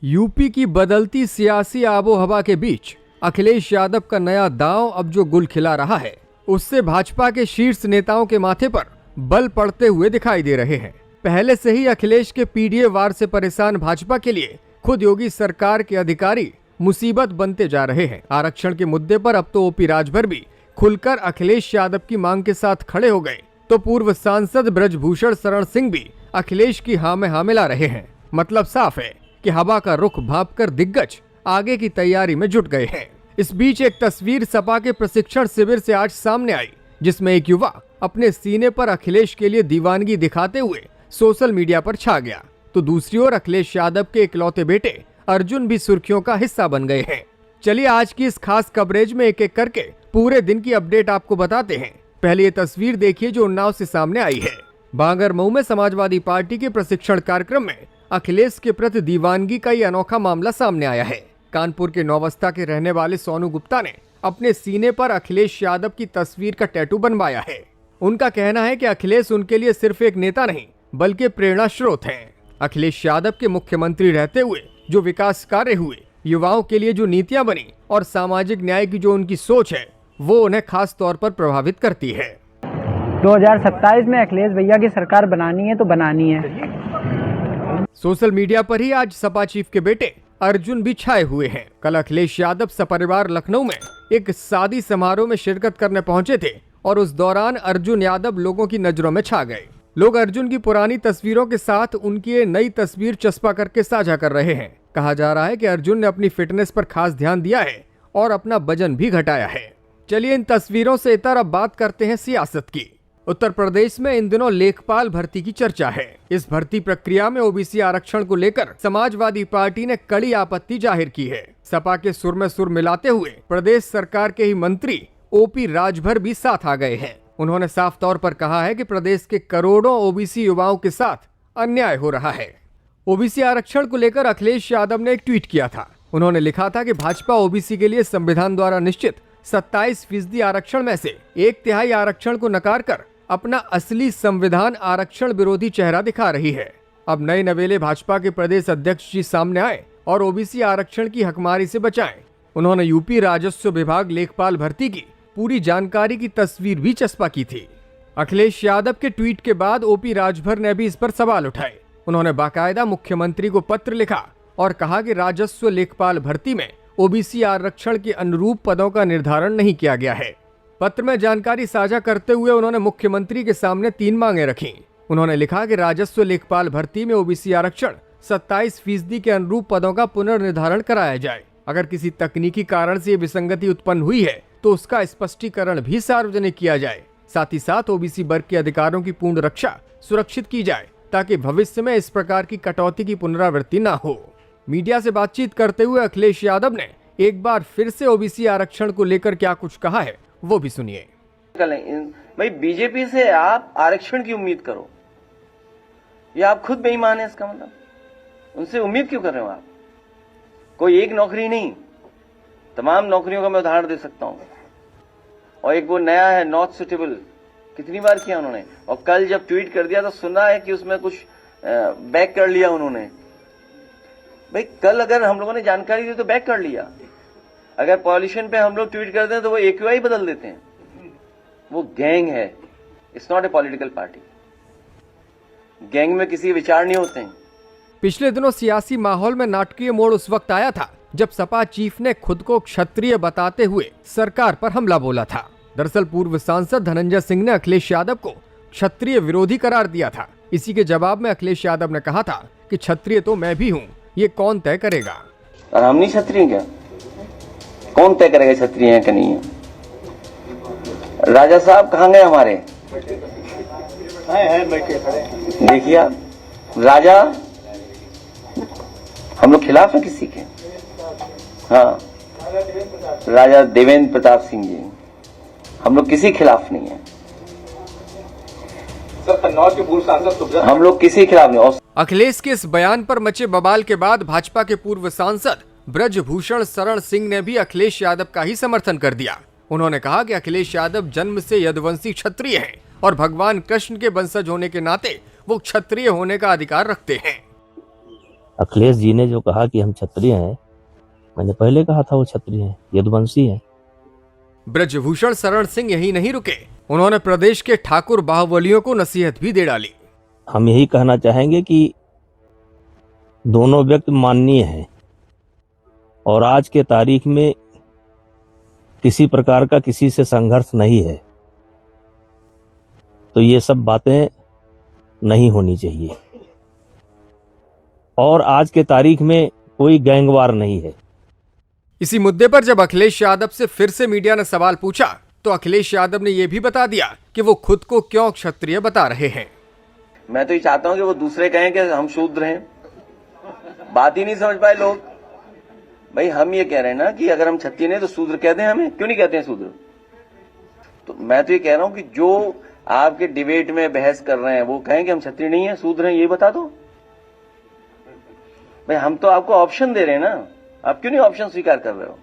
UP की बदलती सियासी आबोहवा के बीच अखिलेश यादव का नया दांव अब जो गुल खिला रहा है, उससे भाजपा के शीर्ष नेताओं के माथे पर बल पड़ते हुए दिखाई दे रहे हैं। पहले से ही अखिलेश के पीडीए वार से परेशान भाजपा के लिए खुद योगी सरकार के अधिकारी मुसीबत बनते जा रहे हैं। आरक्षण के मुद्दे पर अब तो ओपी राजभर भी खुलकर अखिलेश यादव की मांग के साथ खड़े हो गए, तो पूर्व सांसद ब्रजभूषण शरण सिंह भी अखिलेश की हाँ में हाँ मिला रहे हैं। मतलब साफ है कि हवा का रुख भांपकर दिग्गज आगे की तैयारी में जुट गए हैं। इस बीच एक तस्वीर सपा के प्रशिक्षण शिविर से आज सामने आई, जिसमें एक युवा अपने सीने पर अखिलेश के लिए दीवानगी दिखाते हुए सोशल मीडिया पर छा गया, तो दूसरी ओर अखिलेश यादव के इकलौते बेटे अर्जुन भी सुर्खियों का हिस्सा बन गए हैं। चलिए आज की इस खास कवरेज में एक एक करके पूरे दिन की अपडेट आपको बताते हैं। पहले ये तस्वीर देखिए जो उन्नाव से सामने आई है। बांगरमऊ में समाजवादी पार्टी के प्रशिक्षण कार्यक्रम में अखिलेश के प्रति दीवानगी का ये अनोखा मामला सामने आया है। कानपुर के नौवस्था के रहने वाले सोनू गुप्ता ने अपने सीने पर अखिलेश यादव की तस्वीर का टैटू बनवाया है। उनका कहना है कि अखिलेश उनके लिए सिर्फ एक नेता नहीं बल्कि प्रेरणा स्रोत हैं। अखिलेश यादव के मुख्यमंत्री रहते हुए जो विकास कार्य हुए, युवाओं के लिए जो नीतियां बनी और सामाजिक न्याय की जो उनकी सोच है, वो उन्हें खास तौर पर प्रभावित करती है। 2027 में अखिलेश भैया की सरकार बनानी है तो बनानी है। सोशल मीडिया पर ही आज सपा चीफ के बेटे अर्जुन भी छाए हुए हैं। कल अखिलेश यादव सपरिवार लखनऊ में एक शादी समारोह में शिरकत करने पहुंचे थे और उस दौरान अर्जुन यादव लोगों की नजरों में छा गए। लोग अर्जुन की पुरानी तस्वीरों के साथ उनकी ये नई तस्वीर चस्पा करके साझा कर रहे हैं। कहा जा रहा है कि अर्जुन ने अपनी फिटनेस पर खास ध्यान दिया है और अपना वजन भी घटाया है। चलिए इन तस्वीरों से इतर अब बात करते हैं सियासत की। उत्तर प्रदेश में इन दिनों लेखपाल भर्ती की चर्चा है। इस भर्ती प्रक्रिया में ओबीसी आरक्षण को लेकर समाजवादी पार्टी ने कड़ी आपत्ति जाहिर की है। सपा के सुर में सुर मिलाते हुए प्रदेश सरकार के ही मंत्री ओपी राजभर भी साथ आ गए हैं। उन्होंने साफ तौर पर कहा है कि प्रदेश के करोड़ों ओबीसी युवाओं के साथ अन्याय हो रहा है। ओबीसी आरक्षण को लेकर अखिलेश यादव ने एक ट्वीट किया था। उन्होंने लिखा था कि भाजपा ओबीसी के लिए संविधान द्वारा निश्चित 27% आरक्षण में से 1/3 आरक्षण को नकार कर अपना असली संविधान आरक्षण विरोधी चेहरा दिखा रही है। अब नए नवेले भाजपा के प्रदेश अध्यक्ष जी सामने आए और ओबीसी आरक्षण की हकमारी से बचाएं। उन्होंने यूपी राजस्व विभाग लेखपाल भर्ती की पूरी जानकारी की तस्वीर भी चस्पा की थी। अखिलेश यादव के ट्वीट के बाद ओपी राजभर ने भी इस पर सवाल उठाए। उन्होंने बाकायदा मुख्यमंत्री को पत्र लिखा और कहा कि राजस्व लेखपाल भर्ती में ओबीसी आरक्षण के अनुरूप पदों का निर्धारण नहीं किया गया है। पत्र में जानकारी साझा करते हुए उन्होंने मुख्यमंत्री के सामने 3 मांगे रखी। उन्होंने लिखा कि राजस्व लेखपाल भर्ती में ओबीसी आरक्षण 27% के अनुरूप पदों का पुनर्निर्धारण कराया जाए। अगर किसी तकनीकी कारण से ये विसंगति उत्पन्न हुई है तो उसका स्पष्टीकरण भी सार्वजनिक किया जाए। साथ ही साथ ओबीसी वर्ग के अधिकारों की पूर्ण रक्षा सुरक्षित की जाए ताकि भविष्य में इस प्रकार की कटौती की पुनरावृत्ति न हो। मीडिया से बातचीत करते हुए अखिलेश यादव ने एक बार फिर से ओबीसी आरक्षण को लेकर क्या कुछ कहा है, वो भी सुनिए। भाई बीजेपी से आप आरक्षण की उम्मीद करो, ये आप खुद बेईमान है। इसका मतलब उनसे उम्मीद क्यों कर रहे हो आप? कोई एक नौकरी नहीं, तमाम नौकरियों का मैं उदाहरण दे सकता हूं। और एक वो नया है नॉट सुटेबल, कितनी बार किया उन्होंने, और कल जब ट्वीट कर दिया तो सुना है कि उसमें कुछ बैक कर लिया उन्होंने। भाई कल अगर हम लोगों ने जानकारी दी तो बैक कर लिया। अगर पॉल्यूशन पे हम लोग ट्वीट करते हैं तो वो AQI बदल देते हैं। वो गैंग है, it's not a political party. Gang में किसी विचार नहीं होते हैं। पिछले दिनों सियासी माहौल में नाटकीय मोड़ उस वक्त आया था जब सपा चीफ ने खुद को क्षत्रिय बताते हुए सरकार पर हमला बोला था। दरअसल पूर्व सांसद धनंजय सिंह ने अखिलेश यादव को क्षत्रिय विरोधी करार दिया था। इसी के जवाब में अखिलेश यादव ने कहा था कि क्षत्रिय तो मैं भी हूँ, ये कौन तय करेगा। और हम नहीं क्षत्रिय क्या? कौन तय करेगा क्षत्रिय है कि नहीं है? राजा साहब कहाँ गए हमारे? देखिए आप, राजा हम लोग खिलाफ है किसी के? हाँ, राजा देवेंद्र प्रताप सिंह जी, हम लोग किसी खिलाफ नहीं है। हम लोग किसी खिलाफ नहीं। अखिलेश के इस बयान पर मचे बवाल के बाद भाजपा के पूर्व सांसद ब्रजभूषण शरण सिंह ने भी अखिलेश यादव का ही समर्थन कर दिया। उन्होंने कहा कि अखिलेश यादव जन्म से यदुवंशी क्षत्रिय हैं और भगवान कृष्ण के वंशज होने के नाते वो क्षत्रिय होने का अधिकार रखते हैं। अखिलेश जी ने जो कहा कि हम क्षत्रिय हैं, मैंने पहले कहा था वो क्षत्रिय हैं, यदुवंशी हैं। ब्रजभूषण शरण सिंह यही नहीं रुके, उन्होंने प्रदेश के ठाकुर बाहुबलियों को नसीहत भी दे डाली। हम यही कहना चाहेंगे कि दोनों व्यक्ति माननीय हैं और आज के तारीख में किसी प्रकार का किसी से संघर्ष नहीं है, तो ये सब बातें नहीं होनी चाहिए। और आज के तारीख में कोई गैंगवार नहीं है। इसी मुद्दे पर जब अखिलेश यादव से फिर से मीडिया ने सवाल पूछा तो अखिलेश यादव ने यह भी बता दिया कि वो खुद को क्यों क्षत्रिय बता रहे हैं। मैं तो ये चाहता हूं कि वो दूसरे कहें कि हम शूद्र हैं, बात ही नहीं समझ पाए लोग। भाई हम ये कह रहे हैं ना कि अगर हम क्षत्रिय नहीं तो शूद्र कहते हैं, हमें क्यों नहीं कहते हैं शूद्र? तो मैं तो ये कह रहा हूं कि जो आपके डिबेट में बहस कर रहे हैं वो कहें कि हम क्षत्रिय नहीं है, शूद्र हैं, ये बता दो। भाई हम तो आपको ऑप्शन दे रहे हैं ना, आप क्यों नहीं ऑप्शन स्वीकार कर रहे हो?